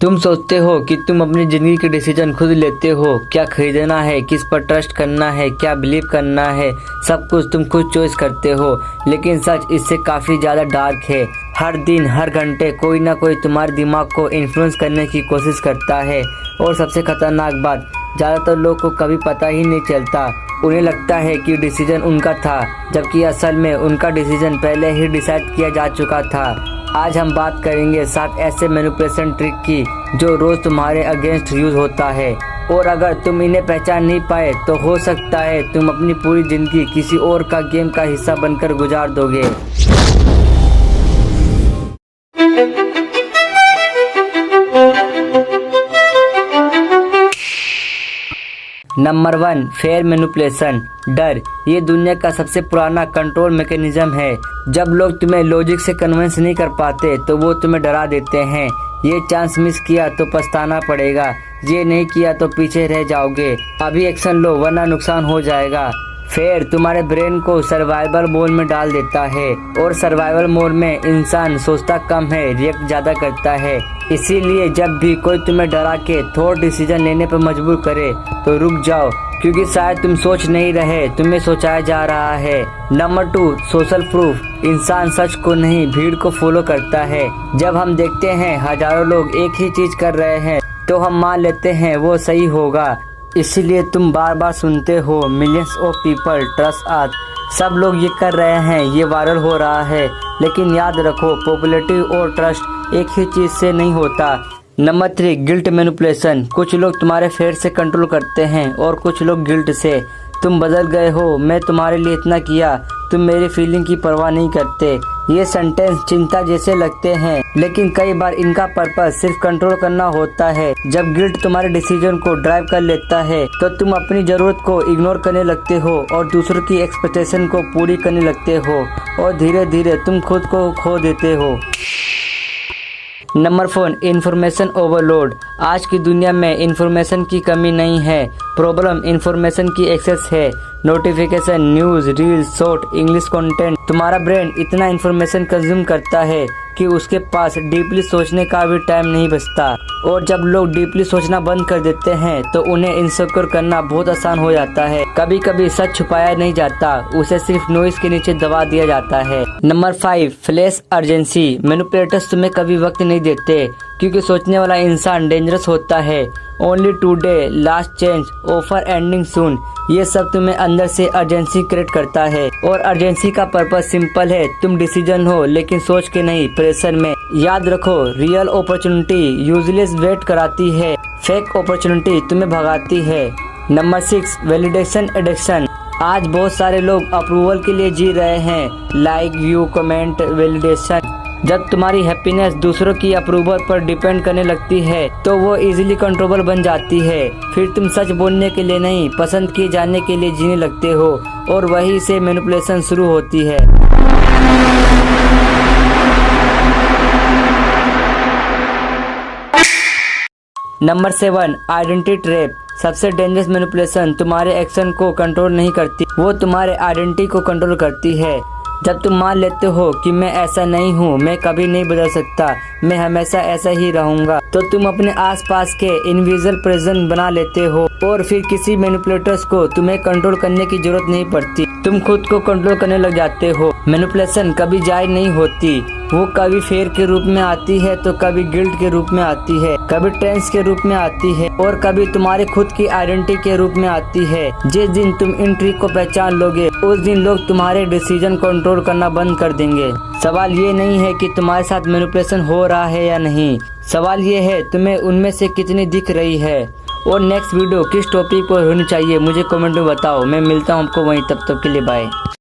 तुम सोचते हो कि तुम अपनी ज़िंदगी के डिसीजन खुद लेते हो, क्या खरीदना है, किस पर ट्रस्ट करना है, क्या बिलीव करना है, सब कुछ तुम खुद चॉइस करते हो। लेकिन सच इससे काफ़ी ज़्यादा डार्क है। हर दिन हर घंटे कोई ना कोई तुम्हारे दिमाग को इन्फ्लुएंस करने की कोशिश करता है। और सबसे खतरनाक बात, ज़्यादातर लोग को कभी पता ही नहीं चलता। उन्हें लगता है कि डिसीजन उनका था, जबकि असल में उनका डिसीजन पहले ही डिसाइड किया जा चुका था। आज हम बात करेंगे 7 ऐसे मैनिपुलेशन ट्रिक की जो रोज तुम्हारे अगेंस्ट यूज होता है, और अगर तुम इन्हें पहचान नहीं पाए तो हो सकता है तुम अपनी पूरी जिंदगी किसी और का गेम का हिस्सा बनकर गुजार दोगे। नंबर 1, फेयर मैनिपुलेशन, डर। ये दुनिया का सबसे पुराना कंट्रोल मैकेनिज्म है। जब लोग तुम्हें लॉजिक से कन्विंस नहीं कर पाते तो वो तुम्हें डरा देते हैं। ये चांस मिस किया तो पछताना पड़ेगा, ये नहीं किया तो पीछे रह जाओगे, अभी एक्शन लो वरना नुकसान हो जाएगा। फेयर तुम्हारे ब्रेन को सर्वाइवल मोड में डाल देता है, और सर्वाइवल मोड में इंसान सोचता कम है, रिएक्ट ज्यादा करता है। इसीलिए जब भी कोई तुम्हें डरा के थोड़ा डिसीजन लेने पर मजबूर करे तो रुक जाओ, क्योंकि शायद तुम सोच नहीं रहे, तुम्हें सोचाया जा रहा है। Number 2, social proof. इंसान सच को नहीं भीड़ को फॉलो करता है। जब हम देखते हैं हजारों लोग एक ही चीज कर रहे हैं तो हम मान लेते हैं वो सही होगा। इसीलिए तुम बार बार सुनते हो millions of people trust us, सब लोग ये कर रहे हैं, ये वायरल हो रहा है। लेकिन याद रखो, पॉपुलैरिटी और ट्रस्ट एक ही चीज से नहीं होता। Number 3, guilt manipulation. कुछ लोग तुम्हारे फेयर से कंट्रोल करते हैं और कुछ लोग गिल्ट से। तुम बदल गए हो, मैं तुम्हारे लिए इतना किया, तुम मेरी फीलिंग की परवाह नहीं करते। ये सेंटेंस चिंता जैसे लगते हैं, लेकिन कई बार इनका पर्पस सिर्फ कंट्रोल करना होता है। जब गिल्ट तुम्हारे डिसीजन को ड्राइव कर लेता है तो तुम अपनी जरूरत को इग्नोर करने लगते हो और दूसरों की एक्सपेक्टेशन को पूरी करने लगते हो, और धीरे धीरे तुम खुद को खो देते हो। Number 4, information overload. आज की दुनिया में इंफॉर्मेशन की कमी नहीं है, प्रॉब्लम इंफॉर्मेशन की एक्सेस है। Notification, news, reels, short English content. तुम्हारा ब्रेन इतना इंफॉर्मेशन कंज्यूम करता है कि उसके पास डीपली सोचने का भी टाइम नहीं बचता। और जब लोग डीपली सोचना बंद कर देते हैं तो उन्हें इनसिक्योर करना बहुत आसान हो जाता है। कभी कभी सच छुपाया नहीं जाता, उसे सिर्फ नॉइज के नीचे दबा दिया जाता है। Number 5, flash urgency. मैनिपुलेटर्स तुम्हें कभी वक्त नहीं देते, क्योंकि सोचने वाला इंसान डेंजरस होता है। Only today, last change, offer ending soon. ये सब तुम्हें अंदर से अर्जेंसी क्रिएट करता है, और अर्जेंसी का पर्पस सिंपल है, तुम डिसीजन हो लेकिन सोच के नहीं, प्रेशर में। याद रखो, रियल अपॉर्चुनिटी यूजलेस वेट कराती है, फेक अपॉर्चुनिटी तुम्हें भगाती है। Number 6, validation addiction. आज बहुत सारे लोग अप्रूवल के लिए जी रहे हैं, लाइक, व्यू, कमेंट, वैलिडेशन। जब तुम्हारी हैप्पीनेस दूसरों की अप्रूवल पर डिपेंड करने लगती है तो वो इजीली कंट्रोलेबल बन जाती है। फिर तुम सच बोलने के लिए नहीं, पसंद किए जाने के लिए जीने लगते हो, और वहीं से मैनिपुलेशन शुरू होती है। Number 7, identity trap. सबसे डेंजरस मैनिपुलेशन तुम्हारे एक्शन को कंट्रोल नहीं करती, वो तुम्हारे आइडेंटिटी को कंट्रोल करती है। जब तुम मान लेते हो कि मैं ऐसा नहीं हूँ, मैं कभी नहीं बदल सकता, मैं हमेशा ऐसा ही रहूँगा, तो तुम अपने आसपास के इनविजिबल प्रेजेंस बना लेते हो, और फिर किसी मैनिपुलेटर्स को तुम्हें कंट्रोल करने की जरूरत नहीं पड़ती, तुम खुद को कंट्रोल करने लग जाते हो। मैनिपुलेशन कभी जायज नहीं होती, वो कभी फेयर के रूप में आती है तो कभी गिल्ट के रूप में आती है, कभी टेंस के रूप में आती है, और कभी तुम्हारे खुद की आइडेंटिटी के रूप में आती है। जिस दिन तुम इन ट्रिक को पहचान लोगे उस दिन लोग तुम्हारे डिसीजन कंट्रोल करना बंद कर देंगे। सवाल ये नहीं है कि तुम्हारे साथ मैनिपुलेशन हो रहा है या नहीं, सवाल ये है तुम्हें उनमें से कितनी दिख रही है। और नेक्स्ट वीडियो किस टॉपिक पर होनी चाहिए मुझे कमेंट में बताओ, मैं मिलता हूँ आपको वहीं, तब तक के लिए बाय।